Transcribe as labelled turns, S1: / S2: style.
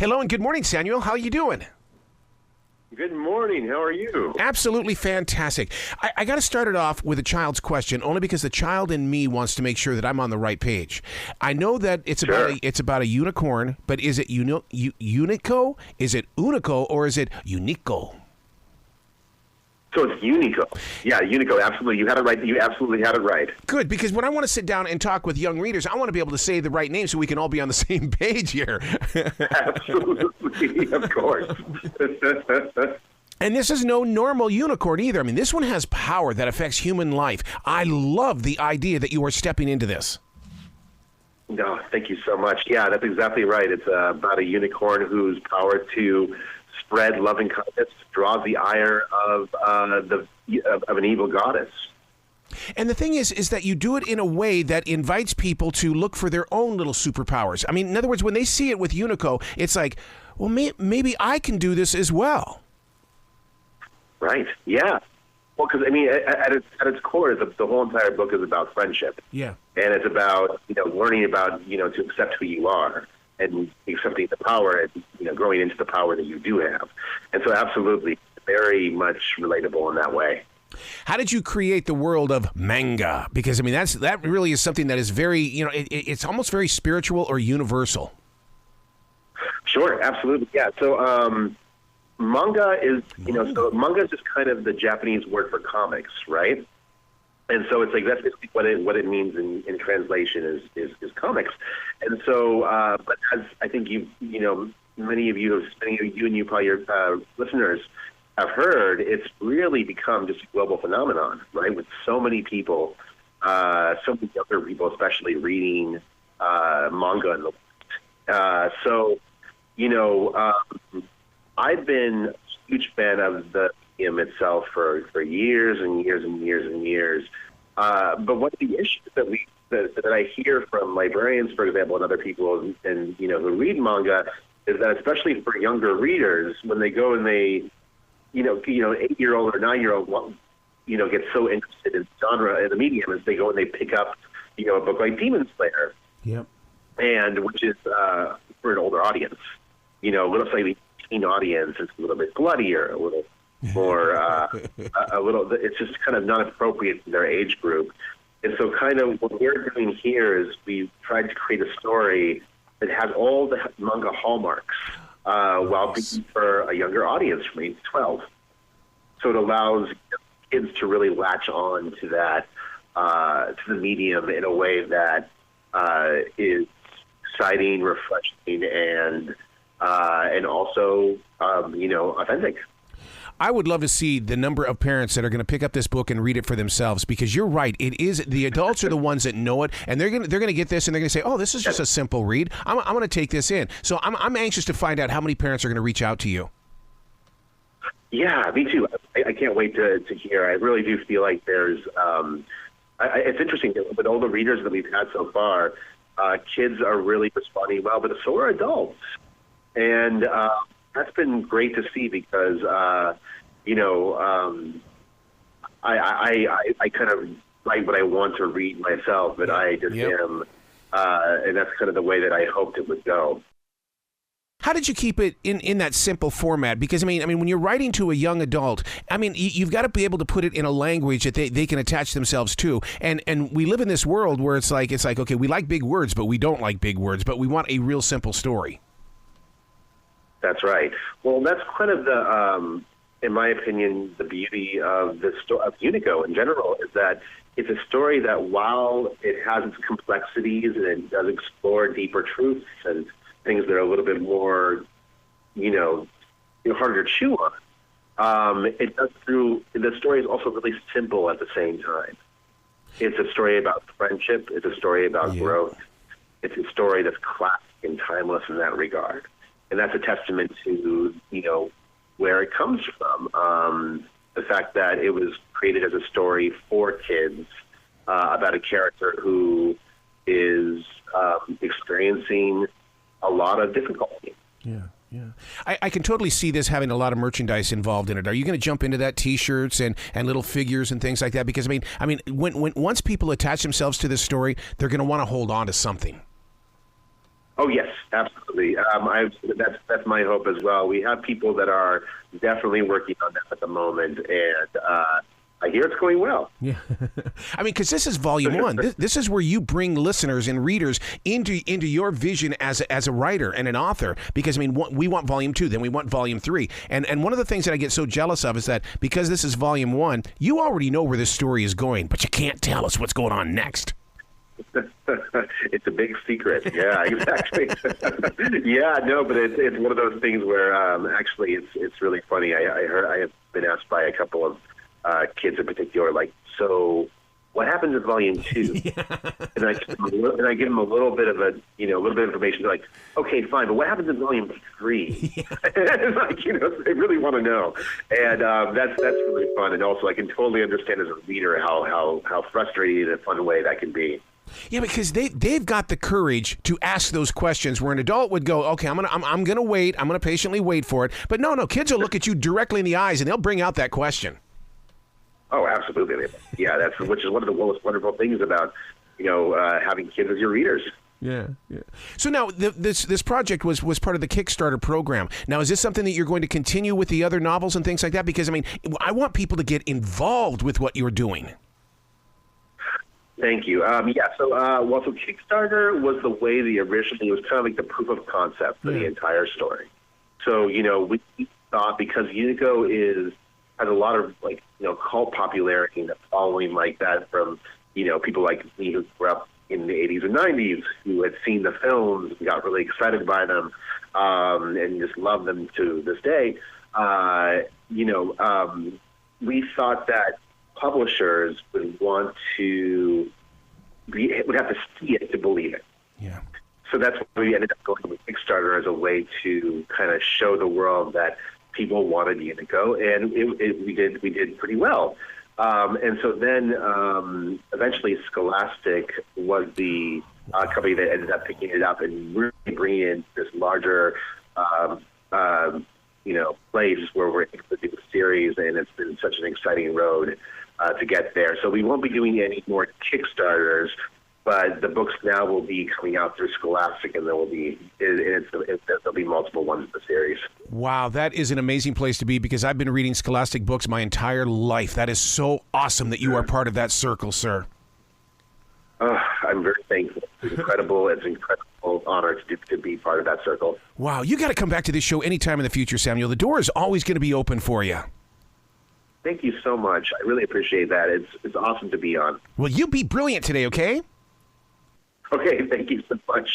S1: Hello and good morning, Samuel. How are you doing?
S2: Good morning. How are you?
S1: Absolutely fantastic. I got to start it off with a child's question, only because the child in me wants to make sure that I'm on the right page. I know that it's about a unicorn, but is it Unico? Is it Unico or is it Unico?
S2: So it's Unico. Yeah, Unico, absolutely. You had it right. You absolutely had it right.
S1: Good, because when I want to sit down and talk with young readers, I want to be able to say the right name so we can all be on the same page here.
S2: Absolutely, of course.
S1: And this is no normal unicorn either. I mean, this one has power that affects human life. I love the idea that you are stepping into this.
S2: No, thank you so much. Yeah, that's exactly right. It's about a unicorn whose power to spread love and kindness draws the ire of an evil goddess.
S1: And the thing is that you do it in a way that invites people to look for their own little superpowers. I mean, in other words, when they see it with Unico, it's like, well, maybe I can do this as well.
S2: Right. Yeah. Well, because I mean, at its core, the whole entire book is about friendship.
S1: Yeah.
S2: And it's about learning about to accept who you are and accepting the power and growing into the power that you do have. And so, absolutely, very much relatable in that way.
S1: How did you create the world of manga? Because I mean, that really is something that is very it's almost very spiritual or universal.
S2: Sure. Absolutely. Yeah. So. Manga is, manga is just kind of the Japanese word for comics, right? And so it's like that's what it means in translation is comics. And so, but as I think many of you and you probably your listeners have heard, it's really become just a global phenomenon, right? With so many people, so many younger people, especially reading manga in the I've been a huge fan of the medium itself for years and years and years and years. But one of the issues that I hear from librarians, for example, and other people and who read manga is that especially for younger readers, when they go and they 8-year-old or 9-year-old get so interested in genre and the medium as they go and they pick up a book like Demon Slayer.
S1: Yep.
S2: And which is for an older audience, a little slightly audience. It's a little bit bloodier, a little more, it's just kind of not appropriate for their age group. And so kind of what we're doing here is we tried to create a story that has all the manga hallmarks while being for a younger audience from 8 to 12. So it allows kids to really latch on to that, to the medium in a way that is exciting, refreshing, and also, authentic.
S1: I would love to see the number of parents that are going to pick up this book and read it for themselves, because you're right. It is the adults are the ones that know it, and they're going to get this and they're going to say, "Oh, this is just a simple read. I'm going to take this in." So I'm anxious to find out how many parents are going to reach out to you.
S2: Yeah, me too. I can't wait to hear. I really do feel like there's. It's interesting with all the readers that we've had so far. Kids are really responding well, but so are adults. And that's been great to see because, I kind of write what I want to read myself, but I just am, and that's kind of the way that I hoped it would go.
S1: How did you keep it in that simple format? Because I mean, when you're writing to a young adult, I mean, you've got to be able to put it in a language that they can attach themselves to. And we live in this world where it's like, okay, we like big words, but we don't like big words, but we want a real simple story.
S2: That's right. Well, that's kind of the, in my opinion, the beauty of of Unico in general is that it's a story that while it has its complexities and it does explore deeper truths and things that are a little bit more, harder to chew on, the story is also really simple at the same time. It's a story about friendship. It's a story about growth. It's a story that's classic and timeless in that regard. And that's a testament to, where it comes from. The fact that it was created as a story for kids about a character who is experiencing a lot of difficulty.
S1: Yeah. I can totally see this having a lot of merchandise involved in it. Are you going to jump into that, T-shirts and little figures and things like that? Because, I mean, when once people attach themselves to this story, they're going to want to hold on to something.
S2: Oh yes, absolutely. That's my hope as well. We have people that are definitely working on that at the moment, and I hear it's going well.
S1: Yeah, I mean, because this is volume one. This is where you bring listeners and readers into your vision as a writer and an author. Because I mean, we want volume 2, then we want volume 3, and one of the things that I get so jealous of is that because this is volume 1, you already know where this story is going, but you can't tell us what's going on next.
S2: It's a big secret. Yeah, exactly. Yeah, no, but it's one of those things where actually it's really funny. I have been asked by a couple of kids in particular, like, so what happens in volume 2? Yeah. And I give them a little bit of a little bit of information. They're like, okay, fine, but what happens in volume 3? Yeah. It's like, they really want to know, and that's really fun. And also, I can totally understand as a reader how frustrating in a fun way that can be.
S1: Yeah, because they've got the courage to ask those questions where an adult would go, okay, I'm gonna wait, I'm gonna patiently wait for it. But no, kids will look at you directly in the eyes and they'll bring out that question.
S2: Oh, absolutely. Yeah, which is one of the most wonderful things about having kids as your readers.
S1: Yeah. So now this project was part of the Kickstarter program. Now, is this something that you're going to continue with the other novels and things like that? Because I mean, I want people to get involved with what you're doing.
S2: Thank you. So Kickstarter was the way originally, it was kind of like the proof of concept for the entire story. So, we thought because Unico has a lot of cult popularity and a following like that from, people like me who grew up in the 80s and 90s who had seen the films and got really excited by them, and just love them to this day. We thought that publishers would want to would have to see it to believe it. Yeah. So that's why we ended up going with Kickstarter as a way to kind of show the world that people wanted Unico, and we did pretty well. And so then eventually Scholastic was the company that ended up picking it up and really bringing in this larger place where we're able to do the series, and it's been such an exciting road to get there. So we won't be doing any more Kickstarters, but the books now will be coming out through Scholastic, and there'll be multiple ones in the series.
S1: Wow, that is an amazing place to be, because I've been reading Scholastic books my entire life. That is so awesome that you are part of that circle, sir. I'm very thankful. It's incredible. It's an incredible honor to be part of that circle. Wow, you got to come back to this show anytime in the future, Samuel. The door is always going to be open for you. Thank you so much. I really appreciate that. It's awesome to be on. Well, you be brilliant today, okay? Okay, thank you so much.